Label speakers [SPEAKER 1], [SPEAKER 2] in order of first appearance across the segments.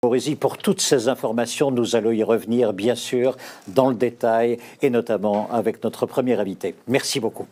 [SPEAKER 1] Pour toutes ces informations, nous allons y revenir bien sûr dans le détail et notamment avec notre premier invité. Merci beaucoup.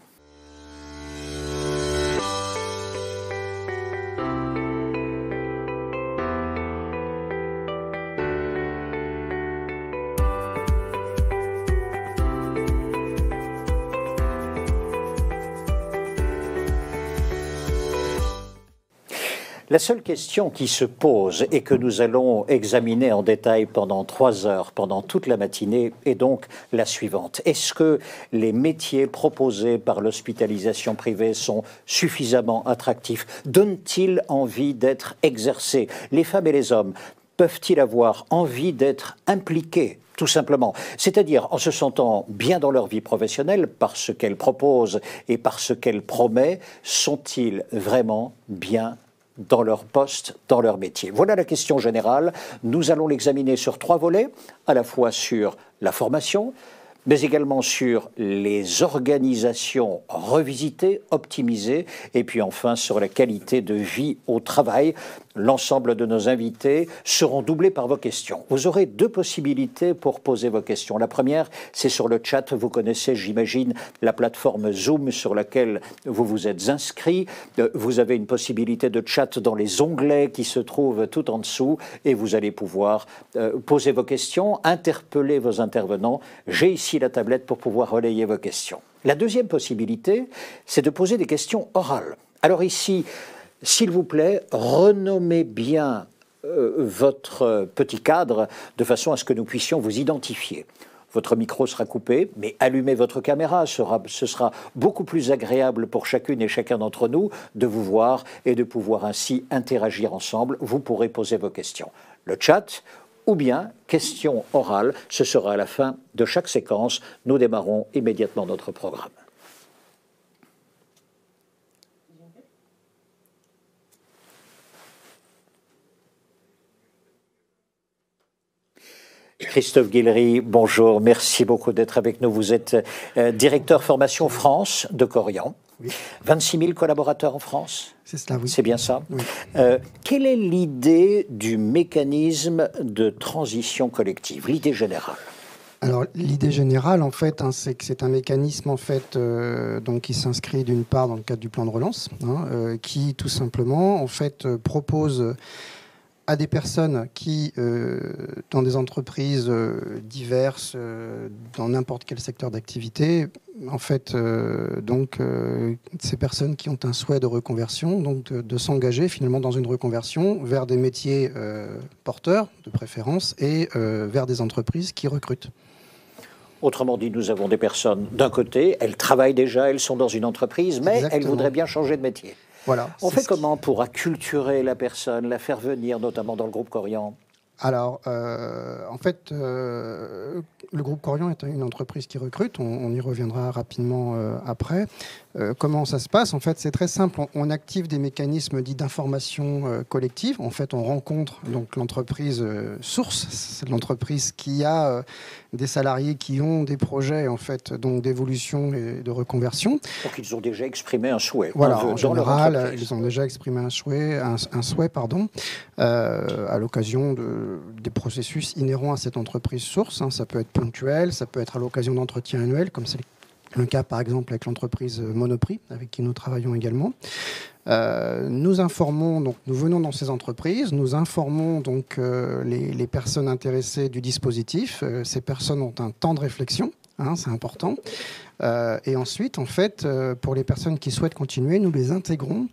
[SPEAKER 1] La seule question qui se pose et que nous allons examiner en détail pendant 3 heures, pendant toute la matinée, est donc la suivante. Est-ce que les métiers proposés par l'hospitalisation privée sont suffisamment attractifs? Donnent-ils envie d'être exercés? Les femmes et les hommes peuvent-ils avoir envie d'être impliqués? Tout simplement, c'est-à-dire en se sentant bien dans leur vie professionnelle par ce qu'elle propose et par ce qu'elle promet, sont-ils vraiment bien dans leur poste, dans leur métier? Voilà la question générale. Nous allons l'examiner sur 3 volets, à la fois sur la formation, mais également sur les organisations revisitées, optimisées, et puis enfin sur la qualité de vie au travail. L'ensemble de nos invités seront doublés par vos questions. Vous aurez 2 possibilités pour poser vos questions. La première, c'est sur le chat. Vous connaissez, j'imagine, la plateforme Zoom sur laquelle vous vous êtes inscrit. Vous avez une possibilité de chat dans les onglets qui se trouvent tout en dessous et vous allez pouvoir poser vos questions, interpeller vos intervenants. J'ai ici la tablette pour pouvoir relayer vos questions. La deuxième possibilité, c'est de poser des questions orales. Alors ici, s'il vous plaît, renommez bien votre petit cadre de façon à ce que nous puissions vous identifier. Votre micro sera coupé, mais allumez votre caméra. Ce sera beaucoup plus agréable pour chacune et chacun d'entre nous de vous voir et de pouvoir ainsi interagir ensemble. Vous pourrez poser vos questions. Le chat ou bien questions orales, ce sera à la fin de chaque séquence. Nous démarrons immédiatement notre programme. Christophe Guilry, bonjour, merci beaucoup d'être avec nous. Vous êtes directeur formation France de Korian.
[SPEAKER 2] Oui.
[SPEAKER 1] 26 000 collaborateurs en France?
[SPEAKER 2] C'est cela, oui.
[SPEAKER 1] C'est bien ça?
[SPEAKER 2] Oui.
[SPEAKER 1] Quelle est l'idée du mécanisme de transition collective, l'idée générale?
[SPEAKER 2] Alors, l'idée générale, en fait, c'est que c'est un mécanisme, en fait, donc, qui s'inscrit d'une part dans le cadre du plan de relance, qui, tout simplement, en fait, propose à des personnes qui, dans des entreprises diverses, dans n'importe quel secteur d'activité, en fait, ces personnes qui ont un souhait de reconversion, donc de s'engager finalement dans une reconversion vers des métiers porteurs de préférence et vers des entreprises qui recrutent.
[SPEAKER 1] Autrement dit, nous avons des personnes, d'un côté, elles travaillent déjà, elles sont dans une entreprise, mais
[SPEAKER 2] Exactement.
[SPEAKER 1] elles voudraient bien changer de métier.
[SPEAKER 2] Voilà.
[SPEAKER 1] On fait comment pour acculturer la personne, la faire venir, notamment dans le groupe Korian?
[SPEAKER 2] Alors, en fait, le groupe Korian est une entreprise qui recrute. On y reviendra rapidement après. Comment ça se passe? En fait, c'est très simple. On active des mécanismes dits d'information collective. En fait, on rencontre donc l'entreprise source. C'est l'entreprise qui a des salariés qui ont des projets en fait, donc d'évolution et de reconversion.
[SPEAKER 1] Donc, ils ont déjà exprimé un souhait.
[SPEAKER 2] Voilà, en général, ils ont déjà exprimé un souhait, à l'occasion des processus inhérents à cette entreprise source. Ça peut être ponctuel, ça peut être à l'occasion d'entretiens annuels, comme c'est le cas par exemple avec l'entreprise Monoprix, avec qui nous travaillons également. Nous informons, donc nous venons dans ces entreprises, nous informons donc les personnes intéressées du dispositif. Ces personnes ont un temps de réflexion, c'est important. Et ensuite, en fait, pour les personnes qui souhaitent continuer, nous les intégrons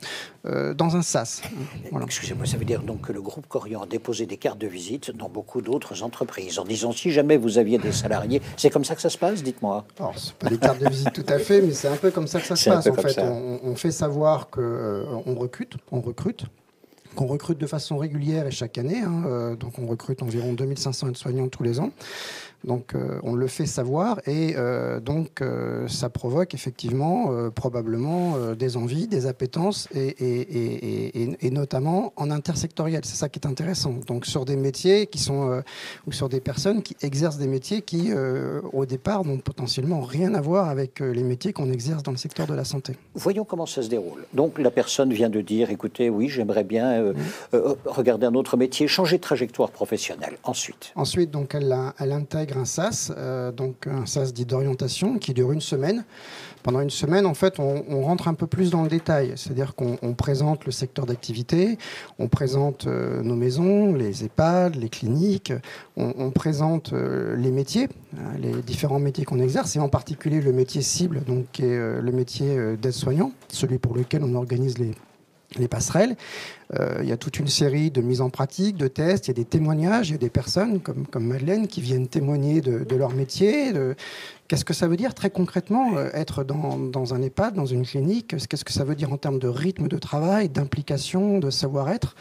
[SPEAKER 2] dans un SAS.
[SPEAKER 1] Voilà. Excusez-moi, ça veut dire donc que le groupe Korian a déposé des cartes de visite dans beaucoup d'autres entreprises en disant si jamais vous aviez des salariés, c'est comme ça que ça se passe, dites-moi.
[SPEAKER 2] Alors, c'est pas des cartes de visite tout à fait, mais c'est un peu comme ça que ça se passe. En fait, on fait savoir qu'on recrute, qu'on recrute de façon régulière et chaque année. Donc, on recrute environ 2500 aides-soignants tous les ans. Donc, on le fait savoir et ça provoque effectivement probablement des envies, des appétences et notamment en intersectoriel. C'est ça qui est intéressant. Donc, sur des métiers qui sont ou sur des personnes qui exercent des métiers qui, au départ, n'ont potentiellement rien à voir avec les métiers qu'on exerce dans le secteur de la santé.
[SPEAKER 1] Voyons comment ça se déroule. Donc, la personne vient de dire, écoutez, oui, j'aimerais bien regarder un autre métier, changer de trajectoire professionnelle.
[SPEAKER 2] Ensuite, donc, elle intègre un SAS, donc un SAS dit d'orientation, qui dure une semaine. Pendant une semaine, en fait, on rentre un peu plus dans le détail. C'est-à-dire qu'on présente le secteur d'activité, on présente nos maisons, les EHPAD, les cliniques, on présente les métiers, les différents métiers qu'on exerce, et en particulier le métier cible, donc, qui est le métier d'aide-soignant, celui pour lequel on organise les passerelles. Il y a toute une série de mises en pratique, de tests, il y a des témoignages, il y a des personnes comme Madeleine qui viennent témoigner de leur métier. Qu'est-ce que ça veut dire très concrètement être dans un EHPAD, dans une clinique? Qu'est-ce que ça veut dire en termes de rythme de travail, d'implication, de savoir-être?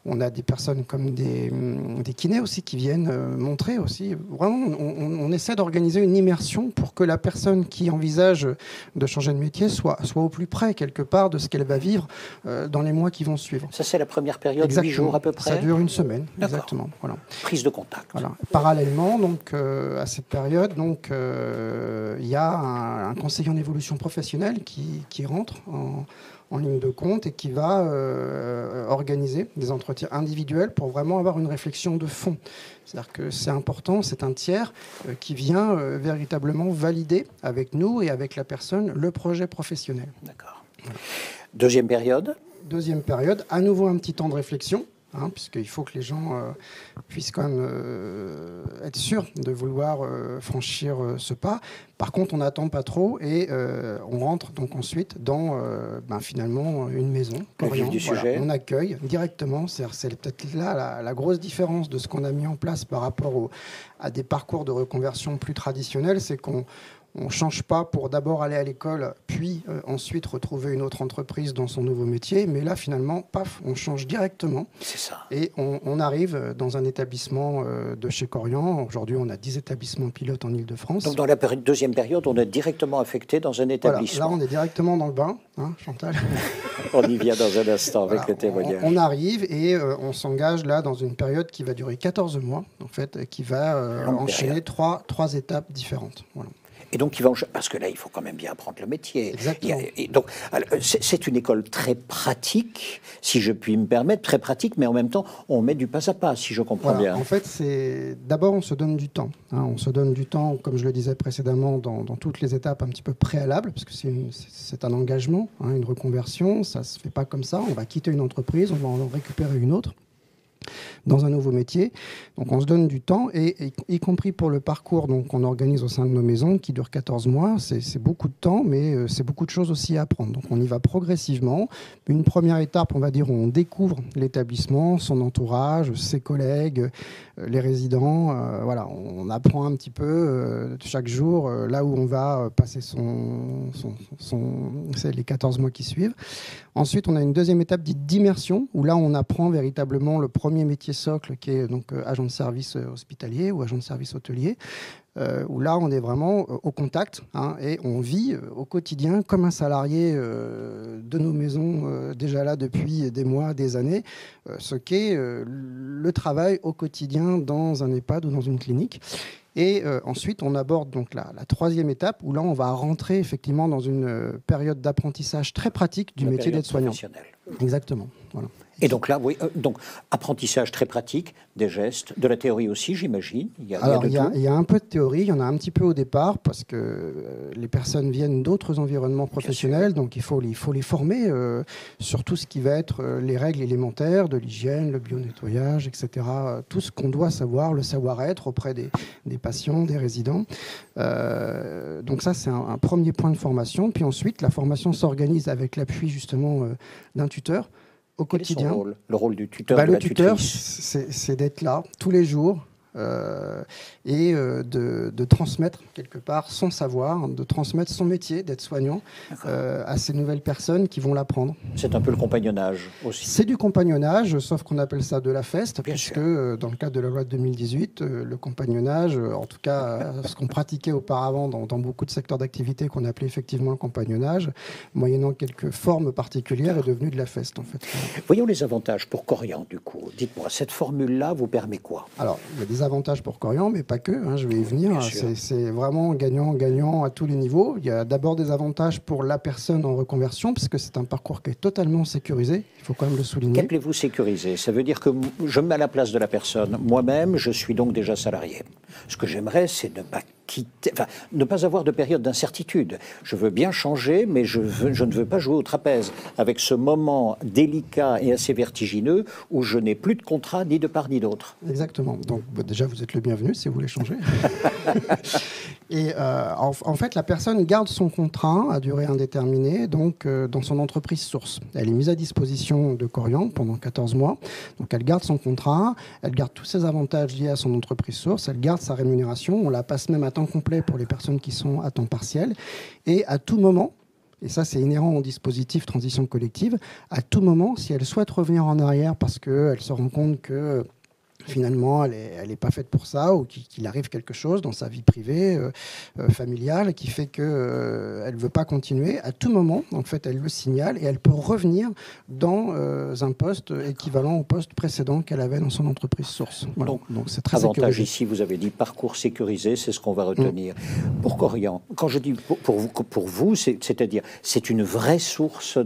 [SPEAKER 2] On a des personnes comme des kinés aussi qui viennent montrer aussi. Vraiment, on essaie d'organiser une immersion pour que la personne qui envisage de changer de métier soit au plus près, quelque part, de ce qu'elle va vivre dans les mois qui vont suivre.
[SPEAKER 1] Ça, c'est la première période, 8 jours à peu près?
[SPEAKER 2] Ça dure une semaine, exactement. Voilà.
[SPEAKER 1] Prise de contact.
[SPEAKER 2] Voilà. Parallèlement, donc, à cette période, donc, il y a un conseiller en évolution professionnelle qui rentre en ligne de compte et qui va organiser des entretiens individuels pour vraiment avoir une réflexion de fond. C'est-à-dire que c'est important, c'est un tiers qui vient véritablement valider avec nous et avec la personne le projet professionnel.
[SPEAKER 1] D'accord. Voilà. Deuxième période,
[SPEAKER 2] à nouveau un petit temps de réflexion. Puisqu'il faut que les gens puissent quand même être sûrs de vouloir franchir ce pas. Par contre, on n'attend pas trop et on rentre donc ensuite dans finalement une maison.
[SPEAKER 1] Sujet.
[SPEAKER 2] On accueille directement. C'est peut-être là la grosse différence de ce qu'on a mis en place par rapport à des parcours de reconversion plus traditionnels, c'est qu'on ne change pas pour d'abord aller à l'école, puis ensuite retrouver une autre entreprise dans son nouveau métier. Mais là, finalement, paf, on change directement.
[SPEAKER 1] C'est ça.
[SPEAKER 2] Et on arrive dans un établissement de chez Korian. Aujourd'hui, on a 10 établissements pilotes en Ile-de-France.
[SPEAKER 1] Donc, dans la deuxième période, on est directement affecté dans un établissement.
[SPEAKER 2] Voilà, là, on est directement dans le bain, Chantal.
[SPEAKER 1] On y vient dans un instant avec le témoignage.
[SPEAKER 2] On arrive et on s'engage là dans une période qui va durer 14 mois, en fait, qui va enchaîner trois étapes différentes. Voilà.
[SPEAKER 1] Et donc, parce que là, il faut quand même bien apprendre le métier.
[SPEAKER 2] Exactement.
[SPEAKER 1] Et donc, c'est une école très pratique, si je puis me permettre, très pratique, mais en même temps, on met du pas à pas, si je comprends bien.
[SPEAKER 2] En fait, d'abord, on se donne du temps. On se donne du temps, comme je le disais précédemment, dans toutes les étapes un petit peu préalables, parce que c'est un engagement, une reconversion. Ça ne se fait pas comme ça. On va quitter une entreprise, on va en récupérer une autre dans un nouveau métier. Donc on se donne du temps, et y compris pour le parcours qu'on organise au sein de nos maisons, qui dure 14 mois. C'est beaucoup de temps, mais c'est beaucoup de choses aussi à apprendre. Donc on y va progressivement. Une première étape, on va dire, où on découvre l'établissement, son entourage, ses collègues, les résidents. Voilà, on apprend un petit peu chaque jour là où on va passer les 14 mois qui suivent. Ensuite, on a une deuxième étape dite d'immersion, où là, on apprend véritablement le premier métier socle, qui est donc agent de service hospitalier ou agent de service hôtelier, où là, on est vraiment au contact, et on vit au quotidien comme un salarié de nos maisons, déjà là depuis des mois, des années, ce qu'est le travail au quotidien dans un EHPAD ou dans une clinique. Et ensuite, on aborde donc la troisième étape, où là, on va rentrer effectivement dans une période d'apprentissage très pratique du métier d'aide-soignant. Exactement. Voilà.
[SPEAKER 1] Et donc là, oui, donc apprentissage très pratique, des gestes, de la théorie aussi, j'imagine. Il y
[SPEAKER 2] a un peu de théorie, il y en a un petit peu au départ, parce que les personnes viennent d'autres environnements professionnels, donc il faut les former sur tout ce qui va être les règles élémentaires de l'hygiène, le bio-nettoyage, etc. Tout ce qu'on doit savoir, le savoir-être auprès des patients, des résidents. Donc ça, c'est un premier point de formation. Puis ensuite, la formation s'organise avec l'appui justement d'un tuteur au quotidien.
[SPEAKER 1] Quel est son rôle, le rôle du tuteur,
[SPEAKER 2] de la tuteur, c'est d'être là tous les jours et de transmettre quelque part son savoir, de transmettre son métier d'être soignant à ces nouvelles personnes qui vont l'apprendre.
[SPEAKER 1] C'est un peu le compagnonnage aussi.
[SPEAKER 2] C'est du compagnonnage, sauf qu'on appelle ça de la feste, puisque dans le cadre de la loi de 2018, le compagnonnage, en tout cas ce qu'on pratiquait auparavant dans beaucoup de secteurs d'activité qu'on appelait effectivement le compagnonnage, moyennant quelques formes particulières, est devenu de la feste en fait.
[SPEAKER 1] Voyons les avantages pour Korian du coup. Dites-moi, cette formule-là vous permet quoi?
[SPEAKER 2] Alors, il y a des des avantages pour Korian, mais pas que, hein, je vais y venir. C'est vraiment gagnant-gagnant à tous les niveaux. Il y a d'abord des avantages pour la personne en reconversion, parce que c'est un parcours qui est totalement sécurisé, il faut quand même le souligner.
[SPEAKER 1] Qu'appelez-vous sécurisé? Ça veut dire que je me mets à la place de la personne. Moi-même, je suis donc déjà salarié. Ce que j'aimerais, c'est ne pas quitter, enfin, ne pas avoir de période d'incertitude. Je veux bien changer, mais je ne veux pas jouer au trapèze avec ce moment délicat et assez vertigineux où je n'ai plus de contrat ni de part ni d'autre.
[SPEAKER 2] Exactement. Donc déjà, vous êtes le bienvenu si vous voulez changer. Et en fait, la personne garde son contrat à durée indéterminée donc, dans son entreprise source. Elle est mise à disposition de Korian pendant 14 mois. Donc elle garde son contrat, elle garde tous ses avantages liés à son entreprise source, elle garde sa rémunération. On la passe même à temps complet pour les personnes qui sont à temps partiel. Et à tout moment, et ça c'est inhérent au dispositif transition collective, à tout moment, si elle souhaite revenir en arrière parce qu'elle se rend compte que finalement, elle n'est pas faite pour ça, ou qu'il arrive quelque chose dans sa vie privée, familiale, qui fait qu'elle ne veut pas continuer. À tout moment, en fait, elle le signale et elle peut revenir dans un poste équivalent au poste précédent qu'elle avait dans son entreprise source. Voilà. Donc c'est très
[SPEAKER 1] avantage
[SPEAKER 2] sécurisé.
[SPEAKER 1] Ici, vous avez dit parcours sécurisé, c'est ce qu'on va retenir. Pour Korian, quand je dis pour vous, c'est-à-dire c'est une vraie source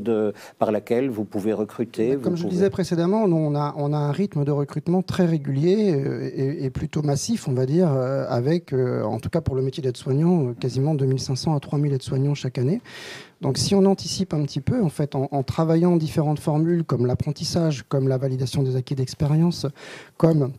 [SPEAKER 1] par laquelle vous pouvez recruter.
[SPEAKER 2] Comme je disais précédemment, nous, on a un rythme de recrutement très régulier et plutôt massif, on va dire, avec, en tout cas pour le métier d'aide-soignant, quasiment 2500 à 3000 aides-soignants chaque année. Donc si on anticipe un petit peu, en fait, en travaillant différentes formules comme l'apprentissage, comme la validation des acquis d'expérience, comme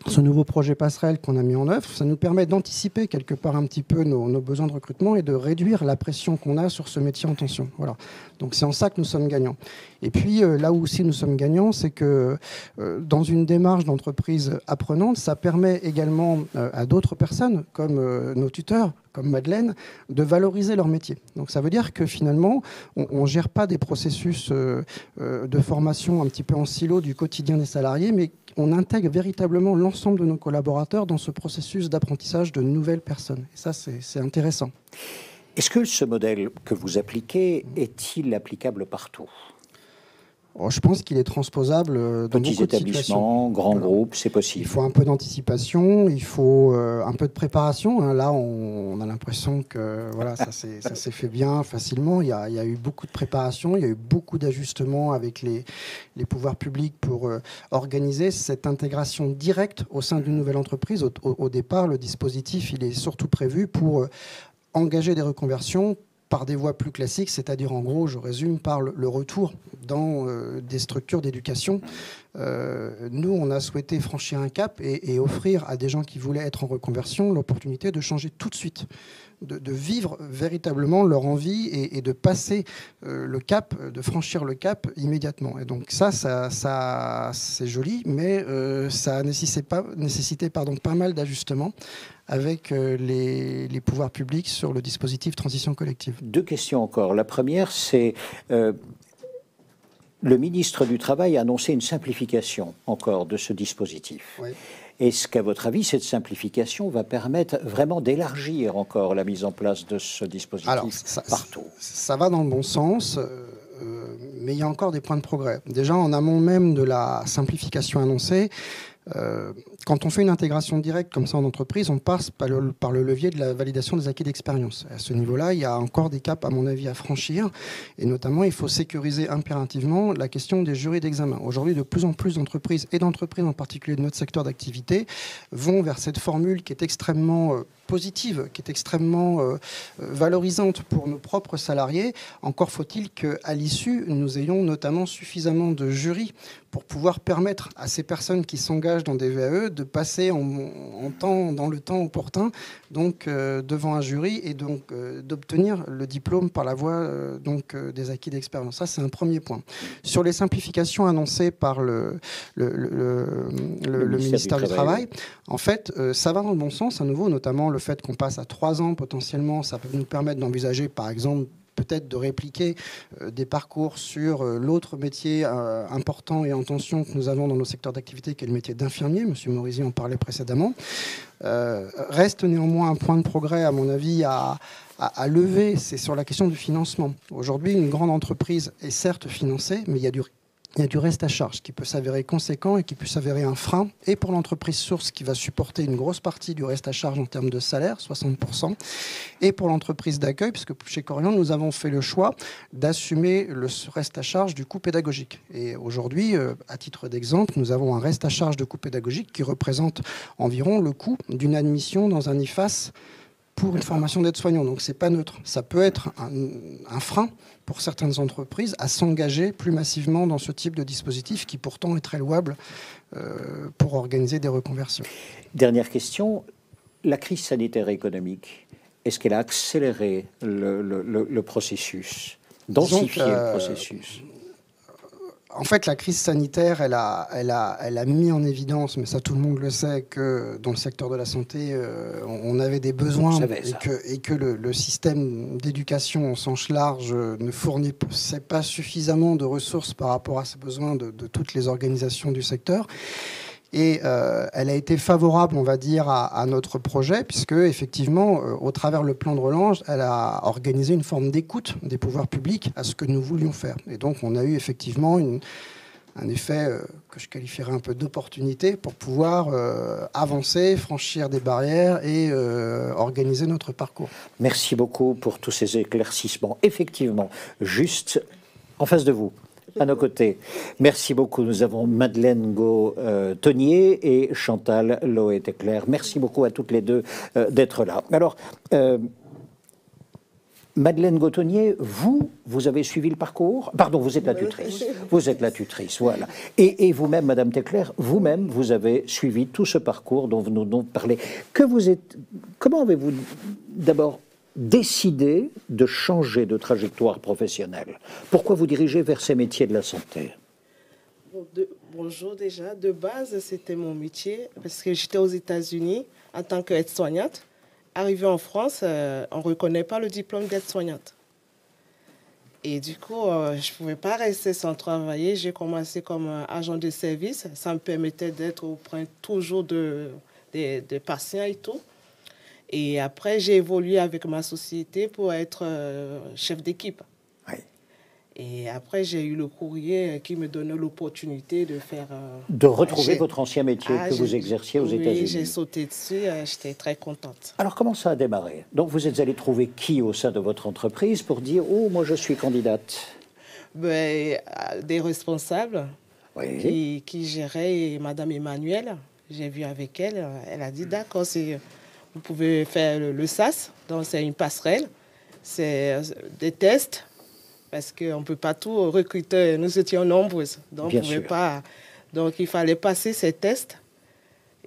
[SPEAKER 2] ce nouveau projet passerelle qu'on a mis en œuvre, ça nous permet d'anticiper quelque part un petit peu nos besoins de recrutement et de réduire la pression qu'on a sur ce métier en tension. Voilà. Donc c'est en ça que nous sommes gagnants. Et puis là où aussi nous sommes gagnants, c'est que dans une démarche d'entreprise apprenante, ça permet également à d'autres personnes, comme nos tuteurs, comme Madeleine, de valoriser leur métier. Donc ça veut dire que finalement, on ne gère pas des processus de formation un petit peu en silo du quotidien des salariés, mais on intègre véritablement l'ensemble de nos collaborateurs dans ce processus d'apprentissage de nouvelles personnes. Et ça, c'est intéressant.
[SPEAKER 1] Est-ce que ce modèle que vous appliquez est-il applicable partout ?
[SPEAKER 2] Je pense qu'il est transposable dans beaucoup de situations.
[SPEAKER 1] Grands groupes, c'est possible.
[SPEAKER 2] Il faut un peu d'anticipation, il faut un peu de préparation. Là, on a l'impression que voilà, ça s'est fait bien, facilement. Il y a eu beaucoup de préparation, il y a eu beaucoup d'ajustements avec les pouvoirs publics pour organiser cette intégration directe au sein d'une nouvelle entreprise. Au départ, le dispositif, il est surtout prévu pour engager des reconversions par des voies plus classiques, c'est-à-dire en gros, je résume, par le retour dans des structures d'éducation. Nous, on a souhaité franchir un cap et offrir à des gens qui voulaient être en reconversion l'opportunité de changer tout de suite, de vivre véritablement leur envie et de passer le cap, de franchir le cap immédiatement. Et donc ça c'est joli, mais ça a nécessité pas mal d'ajustements avec les pouvoirs publics sur le dispositif transition collective.
[SPEAKER 1] Deux questions encore. La première, c'est le ministre du Travail a annoncé une simplification encore de ce dispositif. Oui. Est-ce qu'à votre avis, cette simplification va permettre vraiment d'élargir encore la mise en place de ce dispositif partout ?
[SPEAKER 2] Ça va dans le bon sens, mais il y a encore des points de progrès. Déjà, en amont même de la simplification annoncée, quand on fait une intégration directe comme ça en entreprise, on passe par le levier de la validation des acquis d'expérience. À ce niveau-là, il y a encore des caps, à mon avis, à franchir. Et notamment, il faut sécuriser impérativement la question des jurys d'examen. Aujourd'hui, de plus en plus d'entreprises, et d'entreprises en particulier de notre secteur d'activité, vont vers cette formule qui est extrêmement positive, qui est extrêmement valorisante pour nos propres salariés. Encore faut-il qu'à l'issue, nous ayons notamment suffisamment de jurys pour pouvoir permettre à ces personnes qui s'engagent dans des VAE de passer dans le temps opportun donc, devant un jury et donc d'obtenir le diplôme par la voie des acquis d'expérience. Ça, c'est un premier point. Sur les simplifications annoncées par le ministère du Travail, en fait, ça va dans le bon sens, à nouveau, notamment le fait qu'on passe à 3 ans potentiellement, ça peut nous permettre d'envisager, par exemple, peut-être de répliquer des parcours sur l'autre métier important et en tension que nous avons dans nos secteurs d'activité, qui est le métier d'infirmier. Monsieur Morisi en parlait précédemment. Reste néanmoins un point de progrès, à mon avis, à c'est sur la question du financement. Aujourd'hui, une grande entreprise est certes financée, mais il y a il y a du reste à charge qui peut s'avérer conséquent et qui peut s'avérer un frein, et pour l'entreprise source qui va supporter une grosse partie du reste à charge en termes de salaire, 60%, et pour l'entreprise d'accueil, puisque chez Korian, nous avons fait le choix d'assumer le reste à charge du coût pédagogique. Et aujourd'hui, à titre d'exemple, nous avons un reste à charge de coût pédagogique qui représente environ le coût d'une admission dans un IFAS pour une formation d'aide-soignant. Donc c'est pas neutre. Ça peut être un frein pour certaines entreprises à s'engager plus massivement dans ce type de dispositif qui pourtant est très louable pour organiser des reconversions.
[SPEAKER 1] Dernière question, la crise sanitaire et économique, est-ce qu'elle a accéléré le processus, densifié le processus?
[SPEAKER 2] En fait, la crise sanitaire, elle a mis en évidence, mais ça tout le monde le sait, que dans le secteur de la santé, on avait des besoins et que le système d'éducation au sens large ne fournissait pas suffisamment de ressources par rapport à ces besoins de toutes les organisations du secteur. Et elle a été favorable, on va dire, à notre projet, puisque effectivement, au travers le plan de relance, elle a organisé une forme d'écoute des pouvoirs publics à ce que nous voulions faire. Et donc, on a eu effectivement un effet que je qualifierais un peu d'opportunité pour pouvoir avancer, franchir des barrières et organiser notre parcours.
[SPEAKER 1] Merci beaucoup pour tous ces éclaircissements. Effectivement, juste en face de vous, à nos côtés. Merci beaucoup. Nous avons Madeleine Gautonier et Chantal Loé-Teclair. Merci beaucoup à toutes les deux d'être là. Alors, Madeleine Gautonier, vous avez suivi le parcours? Pardon, vous êtes la tutrice. Vous êtes la tutrice, voilà. Et vous-même, Madame Teclair, vous-même, vous avez suivi tout ce parcours dont vous nous parlez. Comment avez-vous d'abord décidé de changer de trajectoire professionnelle? Pourquoi vous dirigez vers ces métiers de la santé?
[SPEAKER 3] Bonjour déjà. De base, c'était mon métier parce que j'étais aux États-Unis en tant qu'aide-soignante. Arrivée en France, on ne reconnaît pas le diplôme d'aide-soignante. Et du coup, je ne pouvais pas rester sans travailler. J'ai commencé comme agent de service. Ça me permettait d'être auprès toujours des patients et tout. Et après, j'ai évolué avec ma société pour être chef d'équipe.
[SPEAKER 1] Oui.
[SPEAKER 3] Et après, j'ai eu le courrier qui me donnait l'opportunité de faire...
[SPEAKER 1] de retrouver votre ancien métier que vous exerciez aux États-Unis.
[SPEAKER 3] Oui, j'ai sauté dessus, j'étais très contente.
[SPEAKER 1] Alors, comment ça a démarré? Donc, vous êtes allé trouver qui au sein de votre entreprise pour dire « Oh, moi, je suis candidate »
[SPEAKER 3] Des responsables
[SPEAKER 1] oui.
[SPEAKER 3] qui géraient Madame Emmanuelle. J'ai vu avec elle, elle a dit « D'accord, vous pouvez faire le SAS, donc c'est une passerelle, c'est des tests, parce qu'on ne peut pas tout recruter, nous étions nombreuses, donc on pouvait pas. Donc il fallait passer ces tests.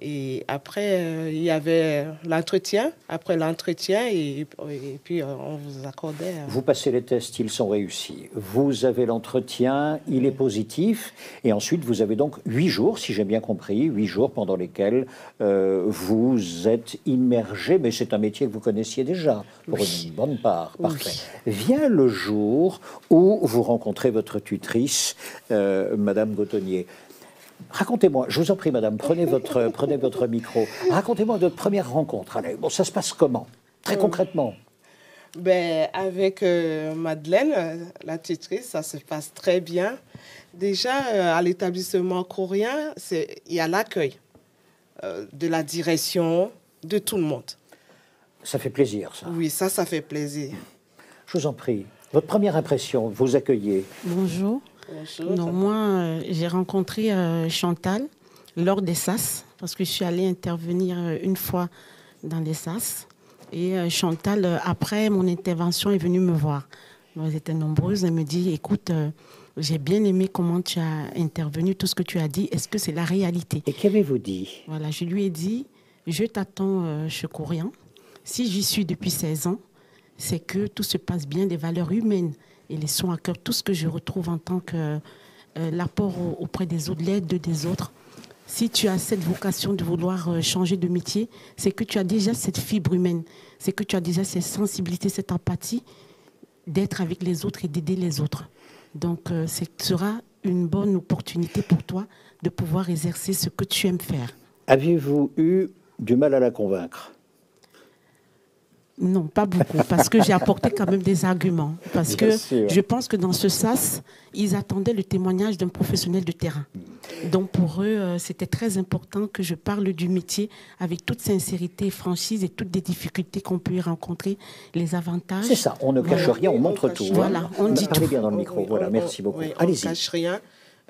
[SPEAKER 3] Et après, il y avait l'entretien. Après l'entretien, et puis on vous accordait...
[SPEAKER 1] Vous passez les tests, ils sont réussis. Vous avez l'entretien, il est positif. Et ensuite, vous avez donc 8 jours, si j'ai bien compris, 8 jours pendant lesquels vous êtes immergé. Mais c'est un métier que vous connaissiez déjà, pour une bonne part. Parfait. Vient le jour où vous rencontrez votre tutrice, Madame Gautonier. Racontez-moi, je vous en prie, madame, prenez votre micro. Racontez-moi votre première rencontre. Allez, bon, ça se passe comment? Très concrètement.
[SPEAKER 3] Avec Madeleine, la tutrice, ça se passe très bien. Déjà, à l'établissement coréen, il y a l'accueil de la direction, de tout le monde.
[SPEAKER 1] Ça fait plaisir, ça.
[SPEAKER 3] Oui, ça fait plaisir.
[SPEAKER 1] Je vous en prie. Votre première impression, vous accueillez.
[SPEAKER 4] Bonjour. Non, moi, j'ai rencontré Chantal lors des SAS, parce que je suis allée intervenir une fois dans les SAS. Et Chantal, après mon intervention, est venue me voir. Elles étaient nombreuses. Elle me dit, écoute, j'ai bien aimé comment tu as intervenu, tout ce que tu as dit. Est-ce que c'est la réalité?
[SPEAKER 1] Et qu'avez-vous dit?
[SPEAKER 4] Voilà, je lui ai dit, je t'attends chez Korian. Si j'y suis depuis 16 ans, c'est que tout se passe bien, des valeurs humaines et les soins à cœur, tout ce que je retrouve en tant que l'apport auprès des autres, l'aide des autres. Si tu as cette vocation de vouloir changer de métier, c'est que tu as déjà cette fibre humaine, c'est que tu as déjà cette sensibilité, cette empathie d'être avec les autres et d'aider les autres. Donc, ce sera une bonne opportunité pour toi de pouvoir exercer ce que tu aimes faire.
[SPEAKER 1] Aviez-vous eu du mal à la convaincre?
[SPEAKER 4] Non, pas beaucoup, parce que j'ai apporté quand même des arguments. Parce que je pense que dans ce SAS, ils attendaient le témoignage d'un professionnel de terrain. Donc pour eux, c'était très important que je parle du métier avec toute sincérité et franchise et toutes les difficultés qu'on peut y rencontrer, les avantages.
[SPEAKER 1] C'est ça, on ne cache rien, on montre tout.
[SPEAKER 4] Voilà, on dit tout.
[SPEAKER 1] Parlez bien dans le micro, voilà, merci beaucoup. Allez-y.
[SPEAKER 3] On ne cache rien,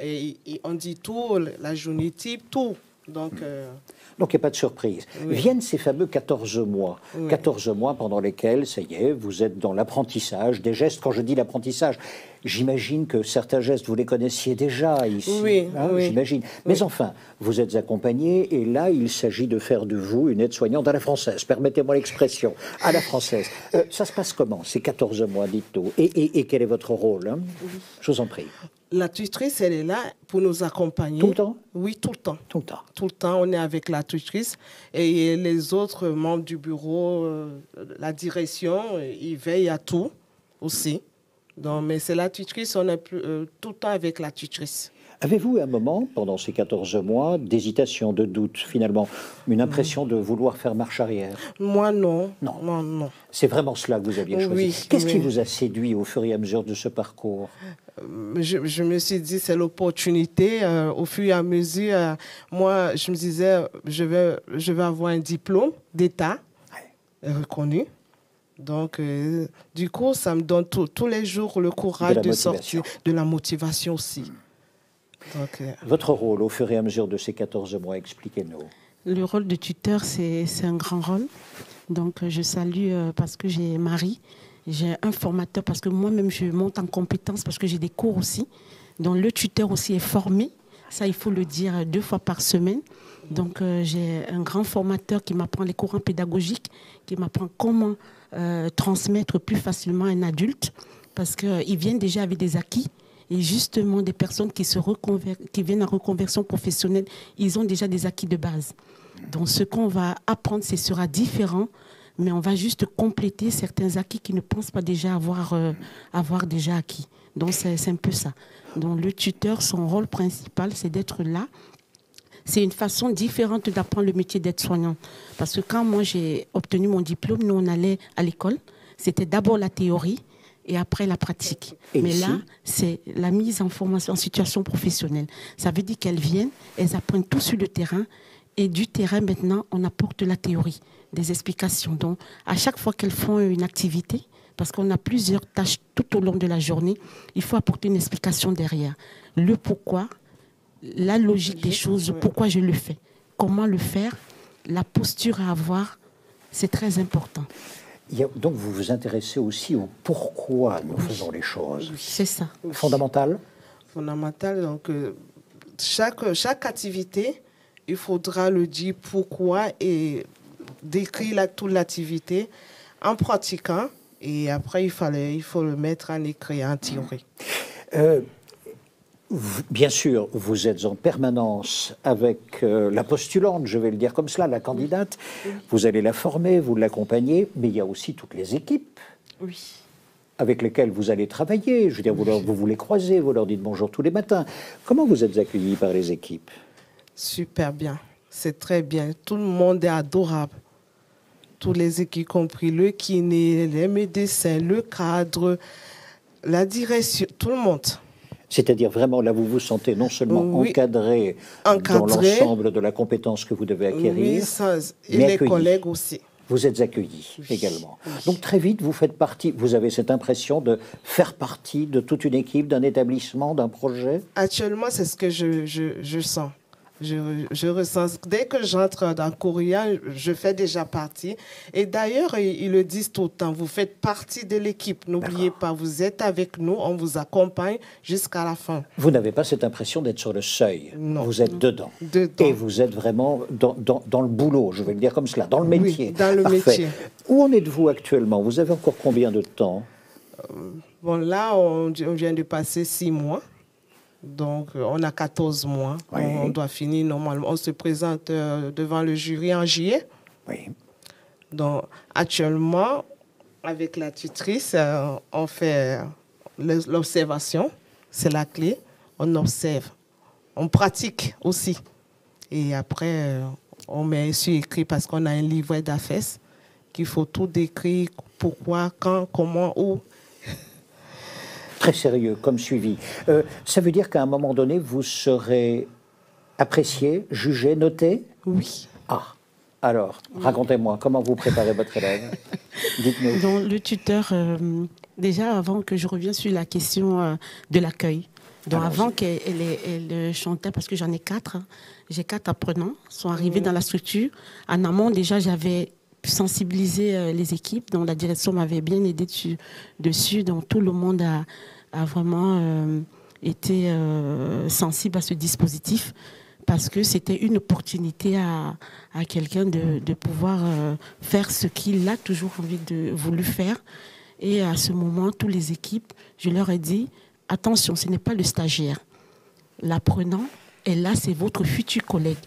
[SPEAKER 3] et on dit tout, la journée type, tout. Donc
[SPEAKER 1] il n'y a pas de surprise. Oui. Viennent ces fameux 14 mois. Oui. 14 mois pendant lesquels, ça y est, vous êtes dans l'apprentissage des gestes. Quand je dis l'apprentissage, j'imagine que certains gestes, vous les connaissiez déjà ici.
[SPEAKER 3] Oui,
[SPEAKER 1] hein, oui. J'imagine. Mais enfin, vous êtes accompagné et là, il s'agit de faire de vous une aide-soignante à la française. Permettez-moi l'expression, à la française. Ça se passe comment, ces 14 mois, dites-nous, et quel est votre rôle, hein? Je vous en prie.
[SPEAKER 3] La tutrice, elle est là pour nous accompagner.
[SPEAKER 1] Tout le temps?
[SPEAKER 3] Oui, tout le temps.
[SPEAKER 1] Tout le temps.
[SPEAKER 3] Tout le temps, on est avec la tutrice. Et les autres membres du bureau, la direction, ils veillent à tout aussi. Donc, mais c'est la tutrice, on est tout le temps avec la tutrice.
[SPEAKER 1] Avez-vous un moment, pendant ces 14 mois, d'hésitation, de doute, finalement, une impression de vouloir faire marche arrière?
[SPEAKER 3] Moi, non.
[SPEAKER 1] Non.
[SPEAKER 3] Moi, non.
[SPEAKER 1] C'est vraiment cela que vous aviez choisi.
[SPEAKER 3] Oui,
[SPEAKER 1] Qu'est-ce qui vous a séduit au fur et à mesure de ce parcours?
[SPEAKER 3] Je me suis dit, c'est l'opportunité. Au fur et à mesure, moi, je me disais, je vais avoir un diplôme d'État reconnu. Donc, du coup, ça me donne tous les jours le courage de sortir, de la motivation aussi. Donc,
[SPEAKER 1] votre rôle au fur et à mesure de ces 14 mois, expliquez-nous.
[SPEAKER 4] Le rôle de tuteur, c'est un grand rôle. Donc, je salue parce que j'ai Marie. J'ai un formateur parce que moi-même, je monte en compétences parce que j'ai des cours aussi. Donc, le tuteur aussi est formé. Ça, il faut le dire 2 fois par semaine. Donc, j'ai un grand formateur qui m'apprend les courants pédagogiques, qui m'apprend comment transmettre plus facilement à un adulte parce qu'ils viennent déjà avec des acquis. Et justement, des personnes qui viennent en reconversion professionnelle, ils ont déjà des acquis de base. Donc, ce qu'on va apprendre, ce sera différent, mais on va juste compléter certains acquis qu'ils ne pensent pas déjà avoir déjà acquis. Donc, c'est un peu ça. Donc, le tuteur, son rôle principal, c'est d'être là. C'est une façon différente d'apprendre le métier d'aide-soignant. Parce que quand moi, j'ai obtenu mon diplôme, nous, on allait à l'école. C'était d'abord la théorie et après la pratique. Mais ici, là, c'est la mise en formation en situation professionnelle. Ça veut dire qu'elles viennent, elles apprennent tout sur le terrain. Et du terrain, maintenant, on apporte la théorie, des explications. Donc, à chaque fois qu'elles font une activité, parce qu'on a plusieurs tâches tout au long de la journée, il faut apporter une explication derrière. Le pourquoi, la logique des choses, pourquoi je le fais, comment le faire, la posture à avoir, c'est très important.
[SPEAKER 1] Donc, vous vous intéressez aussi au pourquoi nous faisons les choses.
[SPEAKER 4] C'est ça.
[SPEAKER 1] Fondamental?
[SPEAKER 3] Fondamental. Donc, chaque activité, il faudra le dire pourquoi et décrire toute l'activité en pratiquant. Et après, il faut le mettre en écrit, en théorie.
[SPEAKER 1] Bien sûr, vous êtes en permanence avec la postulante, je vais le dire comme cela, la candidate. Vous allez la former, vous l'accompagnez, mais il y a aussi toutes les équipes avec lesquelles vous allez travailler. Je veux dire, vous les croisez, vous leur dites bonjour tous les matins. Comment vous êtes accueillis par les équipes?
[SPEAKER 3] Super bien, c'est très bien. Tout le monde est adorable. Tous les équipes, y compris le kiné, les médecins, le cadre, la direction, tout le monde.
[SPEAKER 1] C'est-à-dire vraiment, là, vous vous sentez non seulement encadré dans l'ensemble de la compétence que vous devez acquérir,
[SPEAKER 3] et les collègues aussi.
[SPEAKER 1] Vous êtes accueillis également. Donc très vite, vous faites partie, vous avez cette impression de faire partie de toute une équipe, d'un établissement, d'un projet?
[SPEAKER 3] Actuellement, c'est ce que je sens. Je ressens, dès que j'entre dans Coria, je fais déjà partie. Et d'ailleurs, ils le disent tout le temps, vous faites partie de l'équipe. N'oubliez pas, vous êtes avec nous, on vous accompagne jusqu'à la fin.
[SPEAKER 1] Vous n'avez pas cette impression d'être sur le seuil.
[SPEAKER 3] Non.
[SPEAKER 1] Vous êtes dedans. Et vous êtes vraiment dans le boulot, je vais le dire comme cela, dans le métier.
[SPEAKER 3] Oui, dans le métier.
[SPEAKER 1] Où en êtes-vous actuellement? Vous avez encore combien de temps?
[SPEAKER 3] Bon, là, on vient de passer 6 mois. Donc, on a 14 mois. Oui. On doit finir normalement. On se présente devant le jury en juillet.
[SPEAKER 1] Oui.
[SPEAKER 3] Donc, actuellement, avec la tutrice, on fait l'observation. C'est la clé. On observe. On pratique aussi. Et après, on met sur écrit parce qu'on a un livret d'affaires. qu'il faut tout décrire, pourquoi, quand, comment, où.
[SPEAKER 1] Très sérieux comme suivi. Ça veut dire qu'à un moment donné, vous serez apprécié, jugé, noté?
[SPEAKER 3] Oui.
[SPEAKER 1] Ah, alors, racontez-moi, comment vous préparez votre élève? Dites-nous.
[SPEAKER 4] Donc, le tuteur, déjà avant que je revienne sur la question de l'accueil, donc avant qu'elle chantait, parce que j'en ai 4, j'ai 4 apprenants, sont arrivés dans la structure. En amont, déjà, j'avais sensibilisé les équipes, donc la direction m'avait bien aidé dessus, donc tout le monde a vraiment été sensible à ce dispositif, parce que c'était une opportunité à quelqu'un de pouvoir faire ce qu'il a toujours voulu faire. Et à ce moment, toutes les équipes, je leur ai dit, attention, ce n'est pas le stagiaire. L'apprenant est là, c'est votre futur collègue.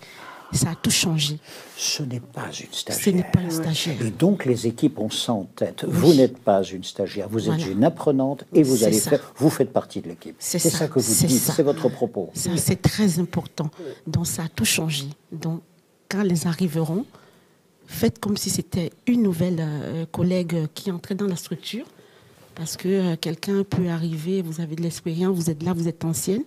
[SPEAKER 4] Ça a tout changé.
[SPEAKER 1] Ce n'est pas une stagiaire.
[SPEAKER 4] Ce n'est pas une stagiaire.
[SPEAKER 1] Et donc, les équipes ont ça en tête. Oui. Vous n'êtes pas une stagiaire, vous êtes une apprenante et vous vous faites partie de l'équipe. C'est ça que vous dites, c'est votre propos.
[SPEAKER 4] C'est très important. Donc, ça a tout changé. Donc, quand ils arriveront, faites comme si c'était une nouvelle collègue qui entrait dans la structure. Parce que quelqu'un peut arriver, vous avez de l'expérience, vous êtes là, vous êtes ancienne.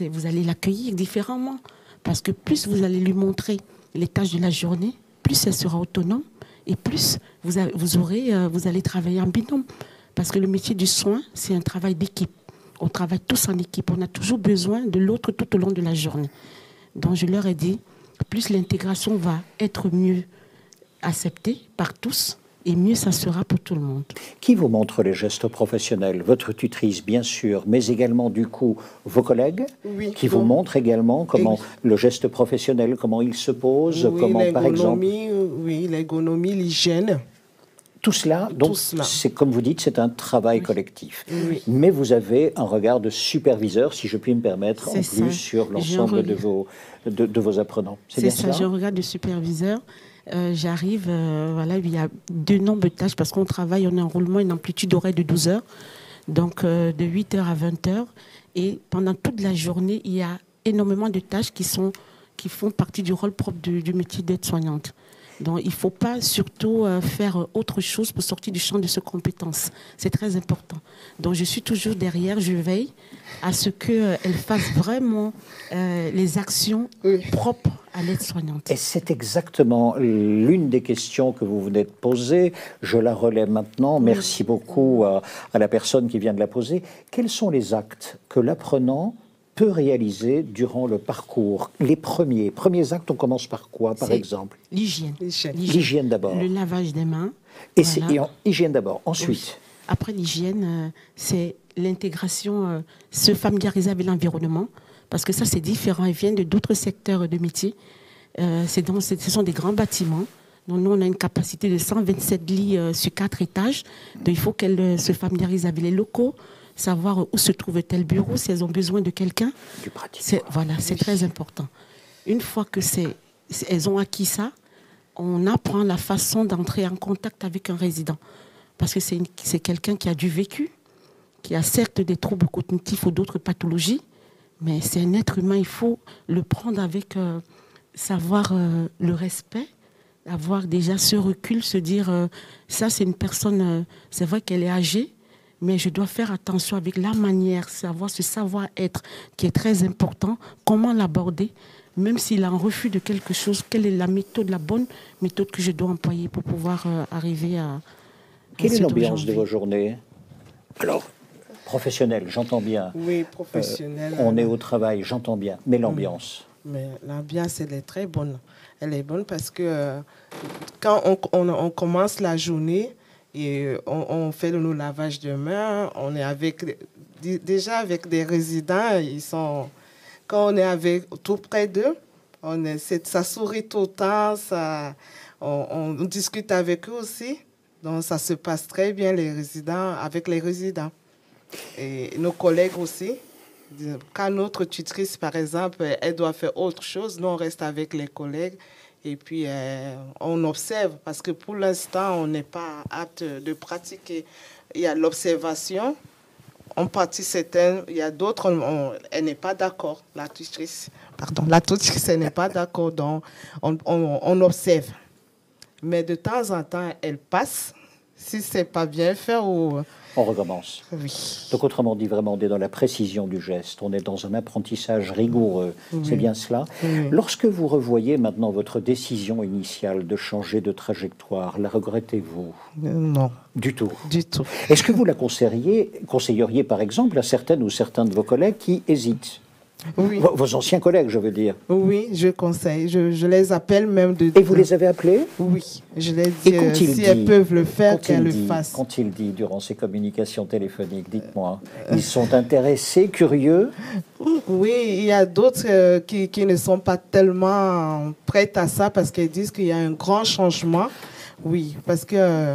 [SPEAKER 4] Vous allez l'accueillir différemment. Parce que plus vous allez lui montrer les tâches de la journée, plus elle sera autonome et plus vous allez travailler en binôme. Parce que le métier du soin, c'est un travail d'équipe. On travaille tous en équipe. On a toujours besoin de l'autre tout au long de la journée. Donc je leur ai dit, plus l'intégration va être mieux acceptée par tous, et mieux ça sera pour tout le monde.
[SPEAKER 1] Qui vous montre les gestes professionnels? Votre tutrice, bien sûr, mais également, du coup, vos collègues qui vous montrent également comment le geste professionnel, comment il se pose, comment, par exemple...
[SPEAKER 3] Oui, l'ergonomie, l'hygiène.
[SPEAKER 1] Tout cela, donc, c'est comme vous dites, c'est un travail collectif.
[SPEAKER 3] Oui.
[SPEAKER 1] Mais vous avez un regard de superviseur, si je puis me permettre, en plus sur l'ensemble de vos apprenants. C'est bien ça,
[SPEAKER 4] j'ai un regard de superviseur. J'arrive, voilà, il y a 2 nombres de tâches parce qu'on travaille, on a un roulement, une amplitude horaire de 12 heures, donc de 8 heures à 20 heures. Et pendant toute la journée, il y a énormément de tâches qui font partie du rôle propre du métier d'aide-soignante. Donc il ne faut pas surtout faire autre chose pour sortir du champ de ses compétences. C'est très important. Donc je suis toujours derrière, je veille à ce qu'elle fasse vraiment les actions propres à l'aide-soignante.
[SPEAKER 1] Et c'est exactement l'une des questions que vous venez de poser. Je la relève maintenant. Merci beaucoup à la personne qui vient de la poser. Quels sont les actes que l'apprenant peut réaliser durant le parcours? Les premiers actes, on commence par quoi, par exemple?
[SPEAKER 4] L'hygiène.
[SPEAKER 1] L'hygiène d'abord.
[SPEAKER 4] Le lavage des mains.
[SPEAKER 1] Et hygiène d'abord. Ensuite
[SPEAKER 4] Après l'hygiène, c'est l'intégration, se familiariser avec l'environnement, parce que ça, c'est différent. Ils viennent d'autres secteurs de métier. Ce sont des grands bâtiments. Donc, nous, on a une capacité de 127 lits sur 4 étages. Donc, il faut qu'elles se familiarisent avec les locaux, savoir où se trouve tel bureau, si elles ont besoin de quelqu'un.
[SPEAKER 1] Du pratique.
[SPEAKER 4] Voilà, c'est très important. Une fois que elles ont acquis ça, on apprend la façon d'entrer en contact avec un résident. Parce que c'est quelqu'un qui a du vécu, qui a certes des troubles cognitifs ou d'autres pathologies, mais c'est un être humain, il faut le prendre avec savoir le respect, avoir déjà ce recul, se dire ça c'est une personne, c'est vrai qu'elle est âgée, mais je dois faire attention avec la manière, savoir ce savoir-être qui est très important, comment l'aborder, même s'il a un refus de quelque chose, quelle est la bonne méthode que je dois employer pour pouvoir arriver à...
[SPEAKER 1] Quelle est l'ambiance de vos journées? Alors, professionnelle, j'entends bien.
[SPEAKER 3] Oui, professionnelle.
[SPEAKER 1] On est au travail, j'entends bien. Mais l'ambiance?
[SPEAKER 3] Mais l'ambiance, elle est très bonne. Elle est bonne parce que quand on commence la journée et on fait le lavage de mains, on est déjà avec des résidents. Quand on est tout près d'eux, ça sourit tout le temps, on discute avec eux aussi. Donc, ça se passe très bien avec les résidents. Et nos collègues aussi. Quand notre tutrice, par exemple, elle doit faire autre chose, nous, on reste avec les collègues et puis on observe. Parce que pour l'instant, on n'est pas apte de pratiquer. Il y a l'observation. On pratique certaines. Il y a d'autres, elle n'est pas d'accord, la tutrice, elle n'est pas d'accord. Donc, on observe. Mais de temps en temps, elle passe. Si c'est pas bien fait ou...
[SPEAKER 1] On recommence.
[SPEAKER 3] Oui.
[SPEAKER 1] Donc, autrement dit, vraiment, on est dans la précision du geste. On est dans un apprentissage rigoureux.
[SPEAKER 3] Oui.
[SPEAKER 1] C'est bien cela.
[SPEAKER 3] Oui.
[SPEAKER 1] Lorsque vous revoyez maintenant votre décision initiale de changer de trajectoire, la regrettez-vous?
[SPEAKER 3] Non.
[SPEAKER 1] Du tout.
[SPEAKER 3] Du tout.
[SPEAKER 1] Est-ce que vous la conseilleriez, par exemple, à certaines ou certains de vos collègues qui hésitent?
[SPEAKER 3] Oui.
[SPEAKER 1] Vos anciens collègues, je veux dire.
[SPEAKER 3] Oui, je conseille. Je les appelle même de...
[SPEAKER 1] Et vous les avez appelés?
[SPEAKER 3] Oui. Je les dis, si elles peuvent le faire, qu'elles le fassent.
[SPEAKER 1] Qu'ont-ils dit durant ces communications téléphoniques? Dites-moi. Ils sont intéressés, curieux?
[SPEAKER 3] Oui, il y a d'autres qui ne sont pas tellement prêtes à ça parce qu'elles disent qu'il y a un grand changement. Oui, parce que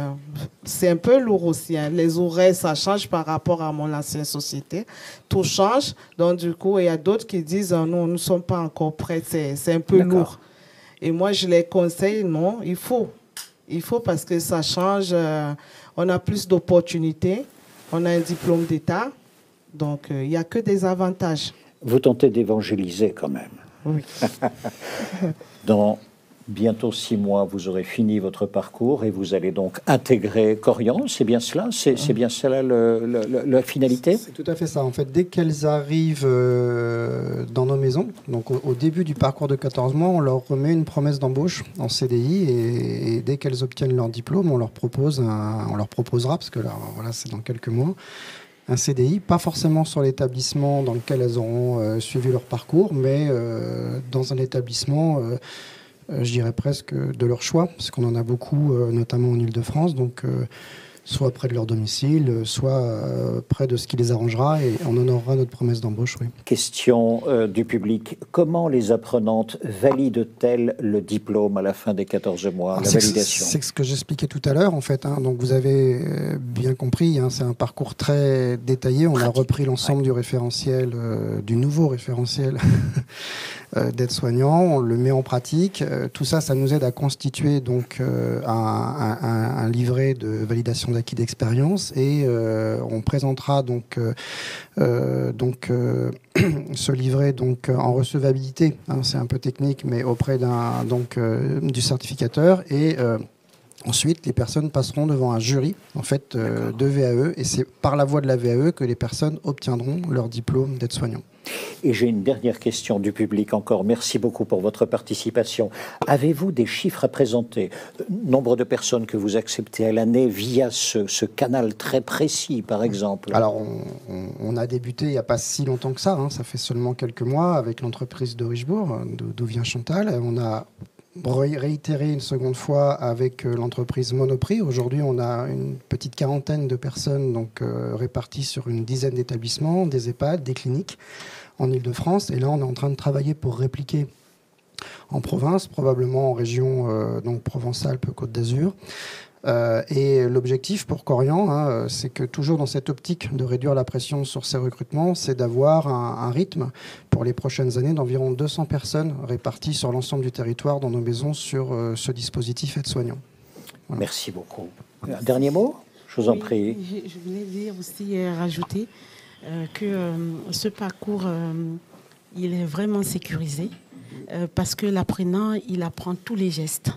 [SPEAKER 3] c'est un peu lourd aussi. Hein. Les horaires, ça change par rapport à mon ancienne société. Tout change. Donc, du coup, il y a d'autres qui disent non, nous ne sommes pas encore prêts. C'est un peu lourd. Et moi, je les conseille, non, il faut. Il faut parce que ça change. On a plus d'opportunités. On a un diplôme d'État. Donc, il n'y a que des avantages.
[SPEAKER 1] Vous tentez d'évangéliser quand même.
[SPEAKER 3] Oui.
[SPEAKER 1] Dans bientôt 6 mois, vous aurez fini votre parcours et vous allez donc intégrer Corian. C'est bien cela? C'est bien cela la finalité?
[SPEAKER 2] C'est tout à fait ça. En fait, dès qu'elles arrivent dans nos maisons, donc au début du parcours de 14 mois, on leur remet une promesse d'embauche en CDI et dès qu'elles obtiennent leur diplôme, on leur proposera, parce que là, voilà, c'est dans quelques mois, un CDI, pas forcément sur l'établissement dans lequel elles auront suivi leur parcours, mais dans un établissement... je dirais presque de leur choix, parce qu'on en a beaucoup, notamment en Île-de-France, donc soit près de leur domicile, soit près de ce qui les arrangera, et on honorera notre promesse d'embauche, oui.
[SPEAKER 1] Question du public. Comment les apprenantes valident-elles le diplôme à la fin des 14 mois, la validation?
[SPEAKER 2] C'est ce que j'expliquais tout à l'heure, en fait. Hein. Donc vous avez bien compris, hein, c'est un parcours très détaillé. On a repris l'ensemble du référentiel, du nouveau référentiel d'aide-soignant. On le met en pratique. Tout ça, ça nous aide à constituer donc un livret de validation d'acquis d'expérience et on présentera donc ce livret donc en recevabilité, hein, c'est un peu technique, mais auprès du certificateur et ensuite les personnes passeront devant un jury en fait de VAE et c'est par la voie de la VAE que les personnes obtiendront leur diplôme d'aide-soignant.
[SPEAKER 1] Et j'ai une dernière question du public encore. Merci beaucoup pour votre participation. Avez-vous des chiffres à présenter? Nombre de personnes que vous acceptez à l'année via ce canal très précis, par exemple?
[SPEAKER 2] Alors, on a débuté il n'y a pas si longtemps que ça. Hein, ça fait seulement quelques mois avec l'entreprise de Richebourg, d'où vient Chantal. On a réitéré une seconde fois avec l'entreprise Monoprix. Aujourd'hui, on a une petite quarantaine de personnes donc, réparties sur une dizaine d'établissements, des EHPAD, des cliniques en Île-de-France. Et là, on est en train de travailler pour répliquer en province, probablement en région donc Provence-Alpes-Côte d'Azur. Et l'objectif pour Corian, hein, c'est que toujours dans cette optique de réduire la pression sur ces recrutements, c'est d'avoir un rythme pour les prochaines années d'environ 200 personnes réparties sur l'ensemble du territoire dans nos maisons sur ce dispositif aide-soignant. Voilà.
[SPEAKER 1] Merci beaucoup. Un dernier mot? Je vous en prie.
[SPEAKER 4] Je voulais dire aussi, rajouter que ce parcours, il est vraiment sécurisé parce que l'apprenant, il apprend tous les gestes.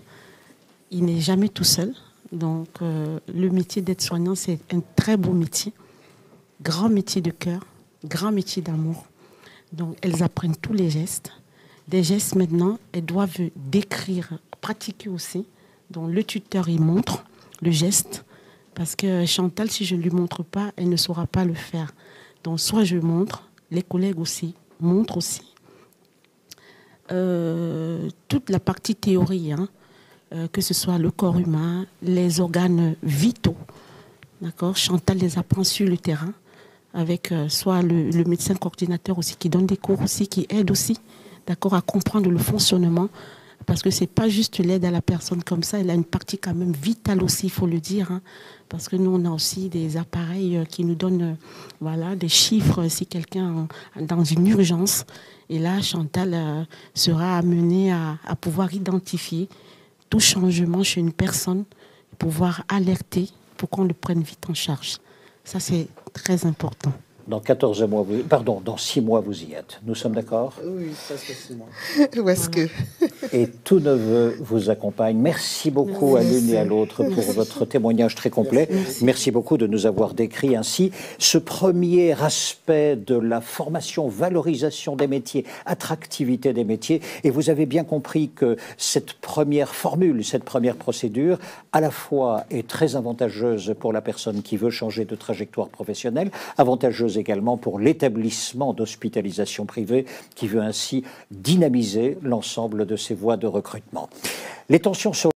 [SPEAKER 4] Il n'est jamais tout seul. Donc, le métier d'aide-soignant, c'est un très beau métier, grand métier de cœur, grand métier d'amour. Donc, elles apprennent tous les gestes. Des gestes, maintenant, elles doivent décrire, pratiquer aussi. Donc, le tuteur, il montre le geste. Parce que Chantal, si je ne lui montre pas, elle ne saura pas le faire. Donc, soit je montre, les collègues aussi montrent aussi. Toute la partie théorie, hein, que ce soit le corps humain, les organes vitaux. D'accord ? Chantal les apprend sur le terrain avec soit le médecin coordinateur aussi qui donne des cours aussi, qui aide aussi, d'accord, à comprendre le fonctionnement. Parce que ce n'est pas juste l'aide à la personne comme ça, elle a une partie quand même vitale aussi, il faut le dire. Hein, parce que nous, on a aussi des appareils qui nous donnent voilà, des chiffres si quelqu'un est dans une urgence. Et là, Chantal sera amenée à pouvoir identifier tout changement chez une personne, pouvoir alerter pour qu'on le prenne vite en charge. Ça, c'est très important.
[SPEAKER 1] Dans 14 mois, pardon, dans 6 mois, vous y êtes. Nous sommes d'accord?
[SPEAKER 3] Oui, ça c'est 6 mois. Où est-ce que...
[SPEAKER 1] Et tout neveu vous accompagne. Merci beaucoup à l'une et à l'autre pour votre témoignage très complet. Merci beaucoup de nous avoir décrit ainsi ce premier aspect de la formation, valorisation des métiers, attractivité des métiers. Et vous avez bien compris que cette première formule, cette première procédure, à la fois est très avantageuse pour la personne qui veut changer de trajectoire professionnelle, avantageuse également pour l'établissement d'hospitalisation privée qui veut ainsi dynamiser l'ensemble de ses voies de recrutement. Les tensions sur